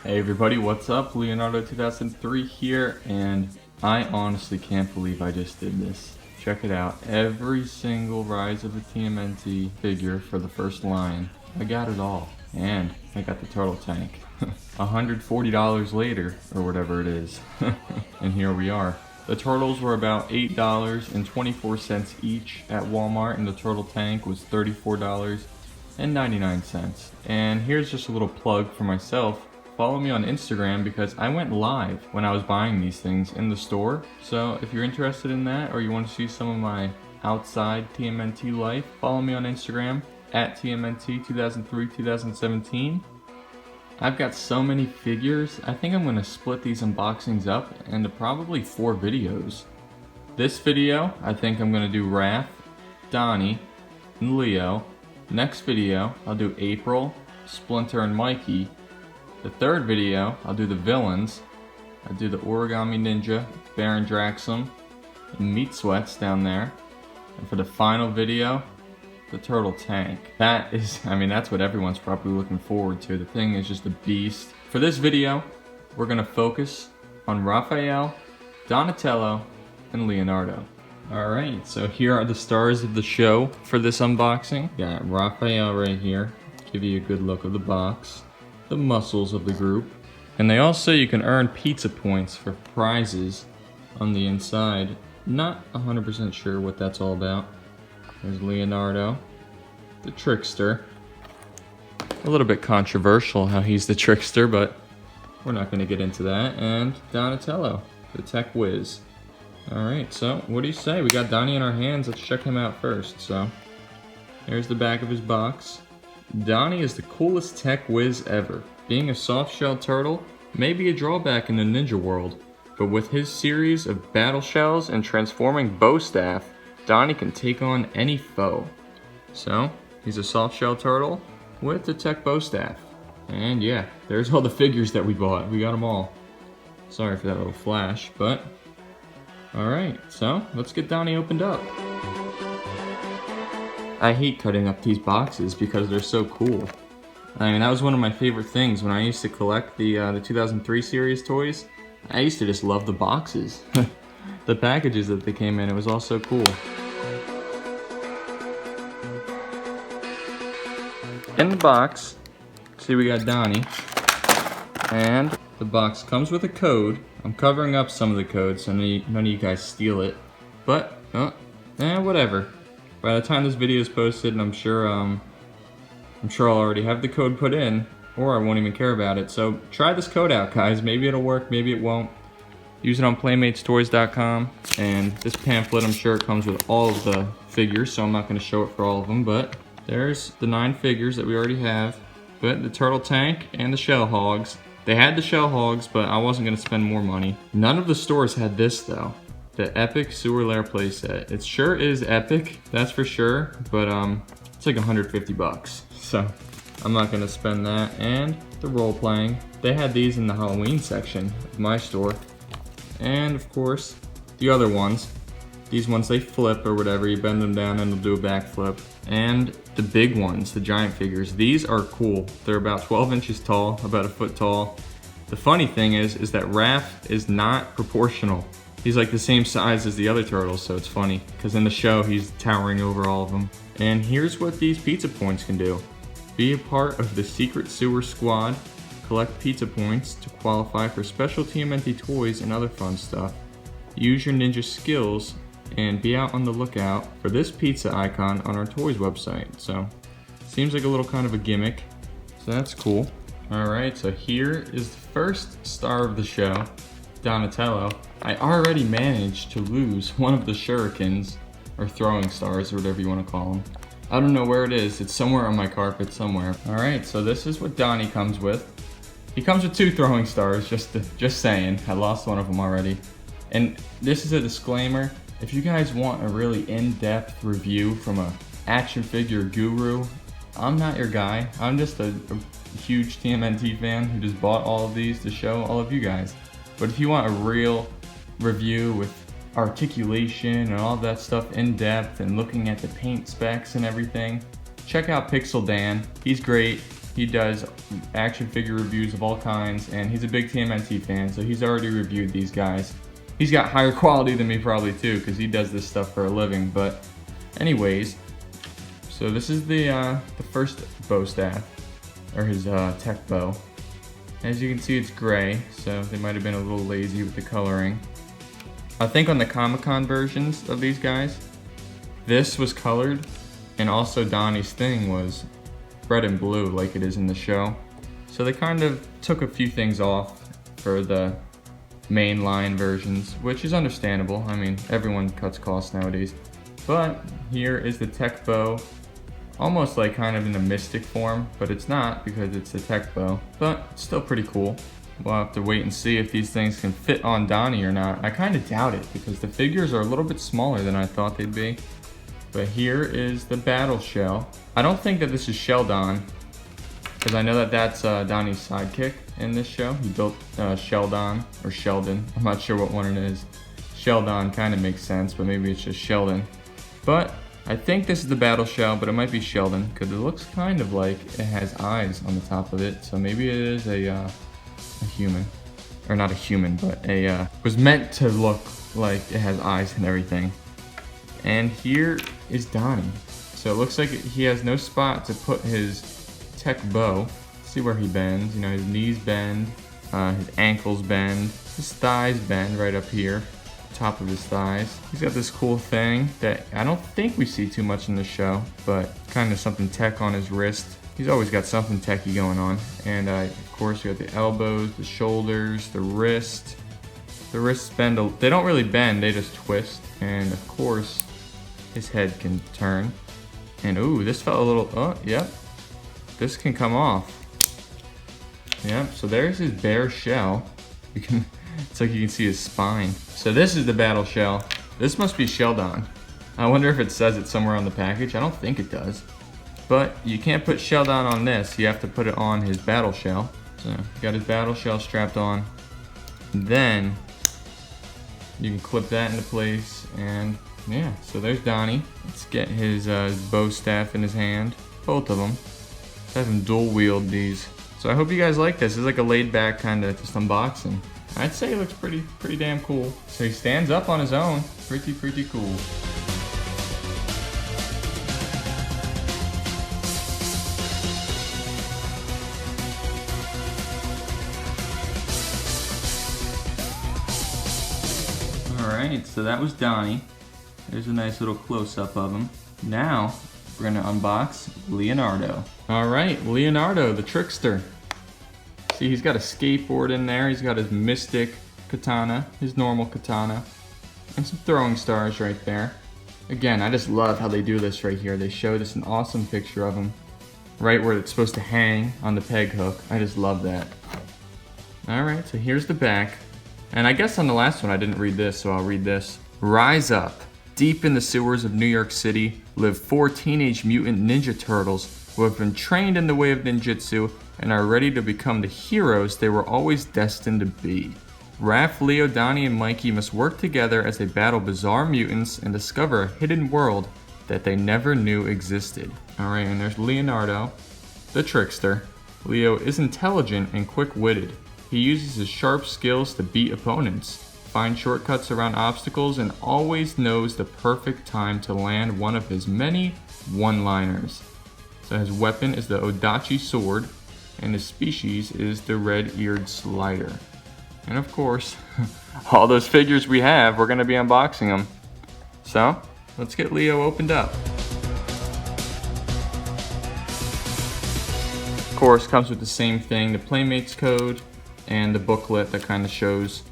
Hey everybody, what's up? Leonardo 2003 here, and I honestly can't believe I just did this. Check it out. Every single Rise of the TMNT figure for the first line. I got it all. And I got the turtle tank. $140 later, or whatever it is. And here we are. The turtles were about $8.24 each at Walmart, and the turtle tank was $34.99. And here's just a little plug for myself. Follow me on Instagram because I went live when I was buying these things in the store. So if you're interested in that or you want to see some of my outside TMNT life, follow me on Instagram at TMNT 2003-2017. I've got so many figures. I think I'm going to split these unboxings up into probably 4 videos. This video, I think I'm going to do Raph, Donnie, and Leo. Next video, I'll do April, Splinter, and Mikey. The third video, I'll do the villains. I'll do the Origami Ninja, Baron Draxum, and Meat Sweats down there. And for the final video, the turtle tank. That is, that's what everyone's probably looking forward to. The thing is just a beast. For this video, we're gonna focus on Raphael, Donatello, and Leonardo. Alright, so here are the stars of the show for this unboxing. Got Raphael right here. Give you a good look of the box. The muscles of the group. And they all say you can earn pizza points for prizes on the inside. Not 100% sure what that's all about. There's Leonardo, the Trickster. A little bit controversial how he's the Trickster, but we're not going to get into that. And Donatello, the Tech Whiz. Alright, so what do you say? We got Donnie in our hands. Let's check him out first. So, there's the back of his box. Donnie is the coolest tech whiz ever. Being a soft-shell turtle may be a drawback in the ninja world, but with his series of battle shells and transforming bow staff, Donnie can take on any foe. So, he's a soft-shell turtle with the tech bow staff. And yeah, there's all the figures that we bought. We got them all. Sorry for that little flash, but alright, so let's get Donnie opened up. I hate cutting up these boxes because they're so cool. That was one of my favorite things when I used to collect the 2003 series toys. I used to just love the boxes. The packages that they came in, it was all so cool. In the box, see we got Donnie. And the box comes with a code. I'm covering up some of the codes so none of you guys steal it. But, whatever. By the time this video is posted, and I'm sure I'll already have the code put in, or I won't even care about it. So try this code out, guys. Maybe it'll work, maybe it won't. Use it on playmatestoys.com, and this pamphlet, I'm sure it comes with all of the figures, so I'm not going to show it for all of them, but there's the 9 figures that we already have. But the turtle tank and the shell hogs. They had the shell hogs, but I wasn't going to spend more money. None of the stores had this, though. The Epic Sewer Lair playset. It sure is epic, that's for sure, but it's like 150 bucks. So I'm not gonna spend that. And the role playing. They had these in the Halloween section of my store. And of course, the other ones. These ones they flip or whatever, you bend them down and they'll do a backflip. And the big ones, the giant figures, these are cool. They're about 12 inches tall, about a foot tall. The funny thing is that Raph is not proportional. He's like the same size as the other turtles, so it's funny, because in the show he's towering over all of them. And here's what these pizza points can do. Be a part of the Secret Sewer Squad, collect pizza points to qualify for special TMNT toys and other fun stuff. Use your ninja skills, and be out on the lookout for this pizza icon on our toys website. So, seems like a little kind of a gimmick, so that's cool. Alright, so here is the first star of the show, Donatello. I already managed to lose one of the shurikens, or throwing stars, or whatever you want to call them. I don't know where it is. It's somewhere on my carpet somewhere. Alright, so this is what Donnie comes with. He comes with 2 throwing stars, just saying. I lost one of them already. And this is a disclaimer. If you guys want a really in-depth review from a action figure guru, I'm not your guy. I'm just a huge TMNT fan who just bought all of these to show all of you guys. But if you want a real review with articulation and all that stuff in depth and looking at the paint specs and everything, check out Pixel Dan. He's great. He does action figure reviews of all kinds, and he's a big TMNT fan, so he's already reviewed these guys. He's got higher quality than me probably too, because he does this stuff for a living. But anyways, so this is the first bow staff, or his tech bow. As you can see, it's gray, so they might have been a little lazy with the coloring. I think on the Comic-Con versions of these guys, this was colored, and also Donnie's thing was red and blue like it is in the show. So they kind of took a few things off for the mainline versions, which is understandable. I mean, everyone cuts costs nowadays. But here is the tech bow, almost like kind of in the mystic form, but it's not because it's a tech bow, but it's still pretty cool. We'll have to wait and see if these things can fit on Donnie or not. I kind of doubt it because the figures are a little bit smaller than I thought they'd be. But here is the battle shell. I don't think that this is Sheldon, because I know that that's Donnie's sidekick in this show. He built Sheldon, or Sheldon. I'm not sure what one it is. Sheldon kind of makes sense, but maybe it's just Sheldon. But I think this is the battle shell, but it might be Sheldon, because it looks kind of like it has eyes on the top of it. So maybe it is a human. Or not a human, but was meant to look like it has eyes and everything. And here is Donnie. So it looks like he has no spot to put his tech bow. See where he bends. You know, his knees bend, his ankles bend, his thighs bend right up here, top of his thighs. He's got this cool thing that I don't think we see too much in the show, but kind of something tech on his wrist. He's always got something techy going on. And of course, you got the elbows, the shoulders, the wrist. The wrists bend, they don't really bend, they just twist. And of course, his head can turn. And ooh, this felt a little, oh, yep. This can come off. Yep, so there's his bare shell. You can, it's like you can see his spine. So this is the battle shell. This must be Sheldon. I wonder if it says it somewhere on the package. I don't think it does. But you can't put Sheldon on this. You have to put it on his battle shell. So you got his battle shell strapped on. And then you can clip that into place, and yeah, so there's Donnie. Let's get his bow staff in his hand. Both of them. Let's have him dual wield these. So I hope you guys like this. It's like a laid back kind of just unboxing. I'd say it looks pretty damn cool. So he stands up on his own. Pretty cool. Alright, so that was Donnie. There's a nice little close-up of him. Now, we're gonna unbox Leonardo. Alright, Leonardo the Trickster. See, he's got a skateboard in there. He's got his mystic katana, his normal katana, and some throwing stars right there. Again, I just love how they do this right here. They showed us an awesome picture of him right where it's supposed to hang on the peg hook. I just love that. Alright, so here's the back. And I guess on the last one I didn't read this, so I'll read this. Rise up. Deep in the sewers of New York City live 4 teenage mutant ninja turtles who have been trained in the way of ninjutsu and are ready to become the heroes they were always destined to be. Raph, Leo, Donnie, and Mikey must work together as they battle bizarre mutants and discover a hidden world that they never knew existed. Alright, and there's Leonardo, the Trickster. Leo is intelligent and quick-witted. He uses his sharp skills to beat opponents, find shortcuts around obstacles, and always knows the perfect time to land one of his many one-liners. So his weapon is the Odachi sword, and his species is the red-eared slider. And of course, all those figures we have, we're going to be unboxing them. So, let's get Leo opened up. Of course, comes with the same thing, the Playmates code, and the booklet that kind of shows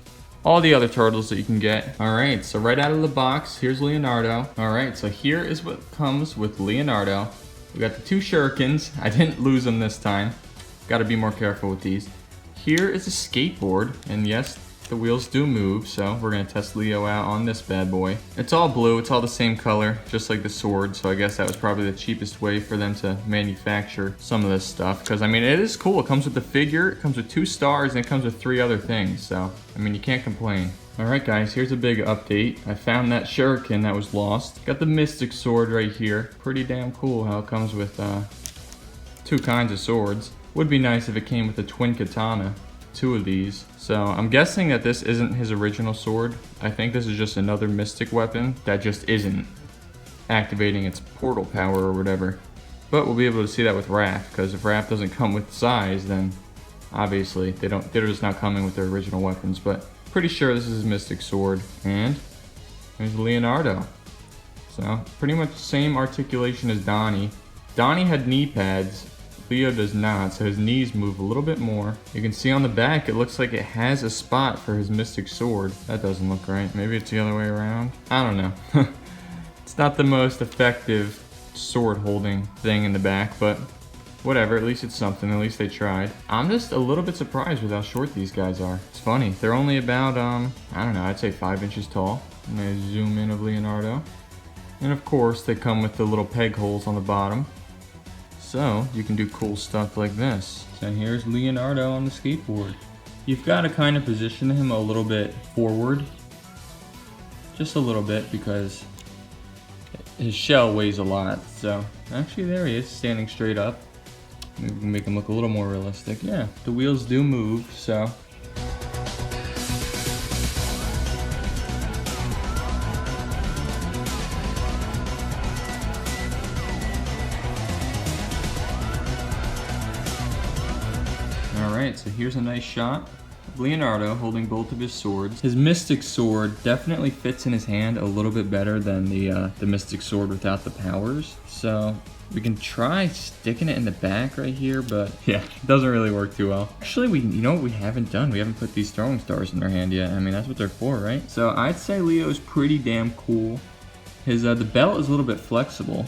all the other turtles that you can get. Alright, so right out of the box, here's Leonardo. Alright, so here is what comes with Leonardo. We got the 2 shurikens. I didn't lose them this time. Gotta be more careful with these. Here is a skateboard, and yes, the wheels do move, so we're gonna test Leo out on this bad boy. It's all blue, it's all the same color, just like the sword, so I guess that was probably the cheapest way for them to manufacture some of this stuff, because I mean, it is cool. It comes with the figure, it comes with 2 stars, and it comes with 3 other things, so I mean, you can't complain. Alright guys, here's a big update. I found that shuriken that was lost. Got the mystic sword right here. Pretty damn cool how it comes with 2 two kinds of swords. Would be nice if it came with a twin katana, two of these. So I'm guessing that this isn't his original sword. I think this is just another mystic weapon that just isn't activating its portal power or whatever. But we'll be able to see that with Raph, because if Raph doesn't come with size, then obviously they're just not coming with their original weapons. But pretty sure this is his mystic sword. And there's Leonardo. So pretty much the same articulation as Donnie. Donnie had knee pads. Leo does not, so his knees move a little bit more. You can see on the back, it looks like it has a spot for his mystic sword. That doesn't look right. Maybe it's the other way around. I don't know. It's not the most effective sword holding thing in the back, but whatever, at least it's something. At least they tried. I'm just a little bit surprised with how short these guys are. It's funny. They're only about, I don't know, I'd say 5 inches tall. And I zoom in of Leonardo. And of course, they come with the little peg holes on the bottom. So you can do cool stuff like this. So here's Leonardo on the skateboard. You've got to kind of position him a little bit forward. Just a little bit, because his shell weighs a lot. So actually there he is, standing straight up. Maybe we can make him look a little more realistic. Yeah, the wheels do move, so. Alright, so here's a nice shot of Leonardo holding both of his swords. His mystic sword definitely fits in his hand a little bit better than the mystic sword without the powers. So we can try sticking it in the back right here, but yeah, it doesn't really work too well. Actually, you know what we haven't done? We haven't put these throwing stars in their hand yet. I mean, that's what they're for, right? So I'd say Leo's pretty damn cool. His the belt is a little bit flexible.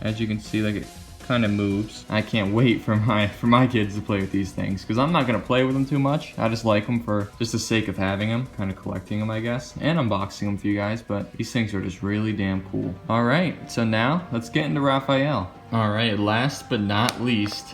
As you can see, like it kind of moves. I can't wait for my kids to play with these things, because I'm not gonna play with them too much. I just like them for just the sake of having them, kind of collecting them, I guess, and unboxing them for you guys. But these things are just really damn cool. All right, so now let's get into Raphael. All right, last but not least,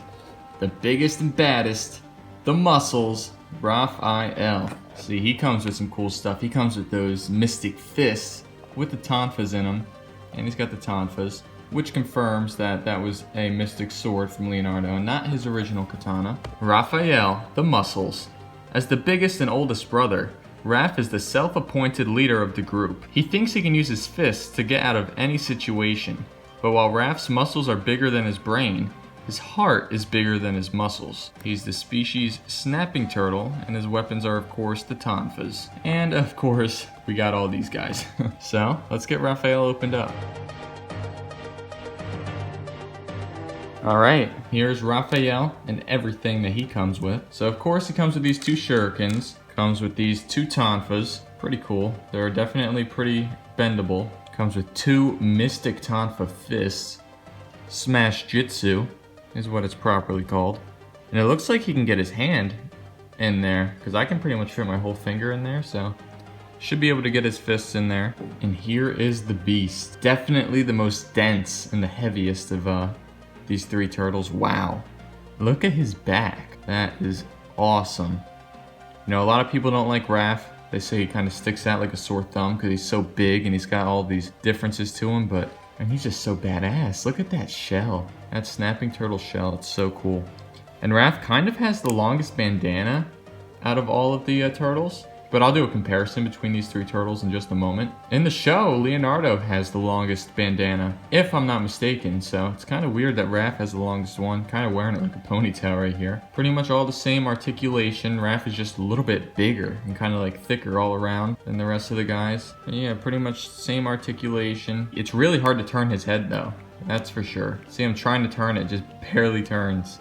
the biggest and baddest, the muscles, Raphael. See, he comes with some cool stuff. He comes with those mystic fists with the tonfas in them, and he's got the tonfas, which confirms that that was a mystic sword from Leonardo and not his original katana. Raphael, the muscles. As the biggest and oldest brother, Raph is the self-appointed leader of the group. He thinks he can use his fists to get out of any situation. But while Raph's muscles are bigger than his brain, his heart is bigger than his muscles. He's the species snapping turtle, and his weapons are of course the tonfas. And of course, we got all these guys. So, let's get Raphael opened up. Alright, here's Raphael and everything that he comes with. So of course he comes with these two shurikens, comes with these two tonfas, pretty cool. They're definitely pretty bendable. Comes with two mystic tonfa fists. Smash Jitsu is what it's properly called. And it looks like he can get his hand in there, because I can pretty much fit my whole finger in there, so should be able to get his fists in there. And here is the beast. Definitely the most dense and the heaviest of these three turtles. Wow. Look at his back. That is awesome. You know, a lot of people don't like Raph. They say he kind of sticks out like a sore thumb because he's so big and he's got all these differences to him, but and he's just so badass. Look at that shell. That snapping turtle shell. It's so cool. And Raph kind of has the longest bandana out of all of the turtles. But I'll do a comparison between these three turtles in just a moment. In the show, Leonardo has the longest bandana, if I'm not mistaken. So it's kind of weird that Raph has the longest one, kind of wearing it like a ponytail right here. Pretty much all the same articulation. Raph is just a little bit bigger and kind of like thicker all around than the rest of the guys. And yeah, pretty much same articulation. It's really hard to turn his head though, that's for sure. See, I'm trying to turn it, just barely turns.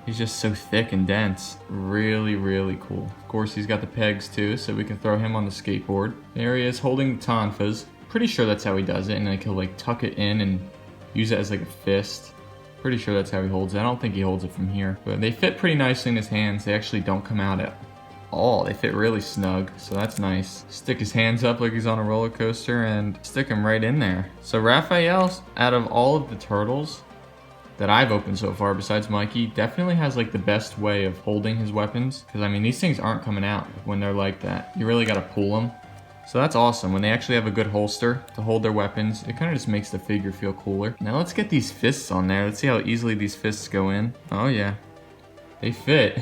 He's just so thick and dense. Really, really cool. Of course, he's got the pegs too, so we can throw him on the skateboard. There he is holding the tonfas. Pretty sure that's how he does it, and like he'll like tuck it in and use it as like a fist. Pretty sure that's how he holds it. I don't think he holds it from here. But they fit pretty nicely in his hands. They actually don't come out at all. They fit really snug, so that's nice. Stick his hands up like he's on a roller coaster and stick him right in there. So Raphael, out of all of the turtles that I've opened so far, besides Mikey, definitely has like the best way of holding his weapons. Because I mean, these things aren't coming out when they're like that. You really gotta pull them. So that's awesome. When they actually have a good holster to hold their weapons, it kind of just makes the figure feel cooler. Now let's get these fists on there. Let's see how easily these fists go in. Oh yeah, they fit.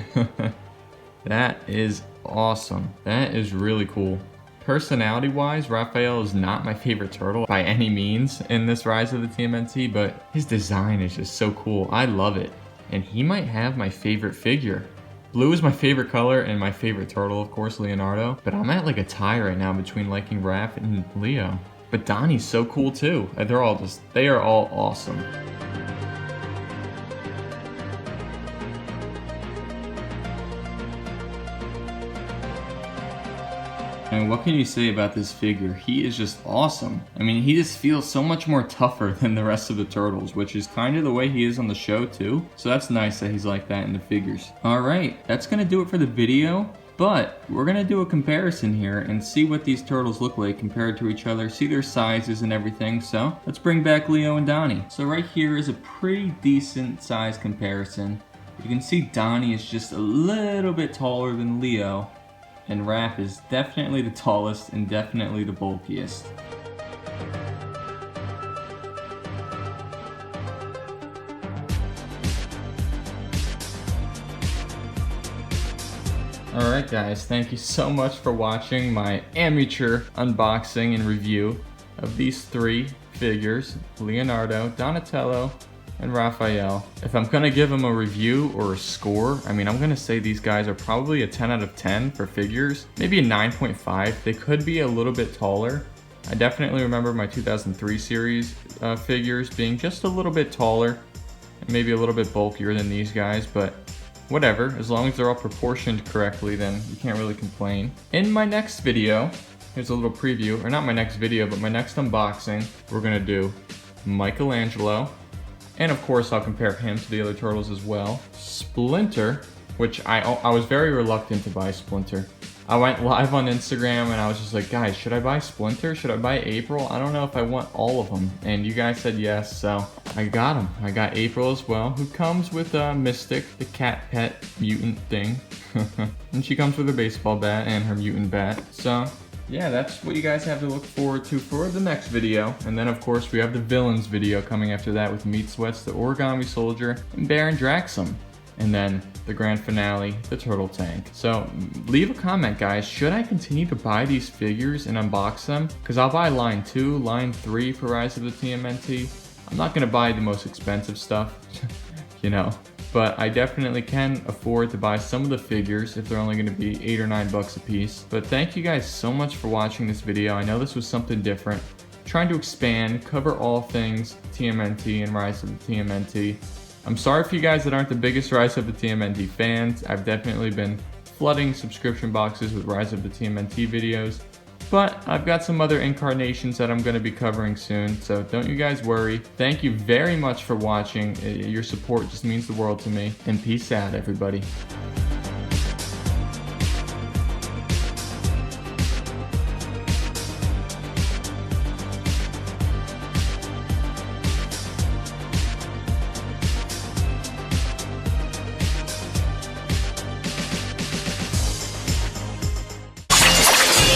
That is awesome. That is really cool. Personality-wise, Raphael is not my favorite turtle by any means in this Rise of the TMNT, but his design is just so cool. I love it. And he might have my favorite figure. Blue is my favorite color and my favorite turtle, of course, Leonardo. But I'm at like a tie right now between liking Raph and Leo. But Donnie's so cool too. They are all awesome. And what can you say about this figure? He is just awesome. I mean, he just feels so much more tougher than the rest of the turtles, which is kind of the way he is on the show too. So that's nice that he's like that in the figures. All right, that's gonna do it for the video, but we're gonna do a comparison here and see what these turtles look like compared to each other, see their sizes and everything. So let's bring back Leo and Donnie. So right here is a pretty decent size comparison. You can see Donnie is just a little bit taller than Leo, and Raph is definitely the tallest and definitely the bulkiest. Alright guys, thank you so much for watching my amateur unboxing and review of these three figures, Leonardo, Donatello, and Raphael. If I'm gonna give them a review or a score, I mean, I'm gonna say these guys are probably a 10 out of 10 for figures, maybe a 9.5. They could be a little bit taller. I definitely remember my 2003 series figures being just a little bit taller, and maybe a little bit bulkier than these guys, but whatever, as long as they're all proportioned correctly, then you can't really complain. In my next video, here's a little preview, or not my next video, but my next unboxing, we're gonna do Michelangelo, and of course, I'll compare him to the other turtles as well. Splinter, which I was very reluctant to buy Splinter. I went live on Instagram and I was just like, guys, should I buy Splinter? Should I buy April? I don't know if I want all of them. And you guys said yes, so I got them. I got April as well, who comes with Mystic, the cat pet mutant thing. And she comes with her baseball bat and her mutant bat. So yeah, that's what you guys have to look forward to for the next video. And then of course we have the villains video coming after that with Meat Sweats, the Origami Soldier, and Baron Draxum. And then the grand finale, the Turtle Tank. So leave a comment, guys. Should I continue to buy these figures and unbox them? Because I'll buy line 2, line 3 for Rise of the TMNT. I'm not gonna buy the most expensive stuff, you know. But I definitely can afford to buy some of the figures if they're only going to be $8 or $9 a piece. But thank you guys so much for watching this video. I know this was something different. Trying to expand, cover all things TMNT and Rise of the TMNT. I'm sorry for you guys that aren't the biggest Rise of the TMNT fans. I've definitely been flooding subscription boxes with Rise of the TMNT videos. But I've got some other incarnations that I'm going to be covering soon, so don't you guys worry. Thank you very much for watching. Your support just means the world to me. And peace out, everybody.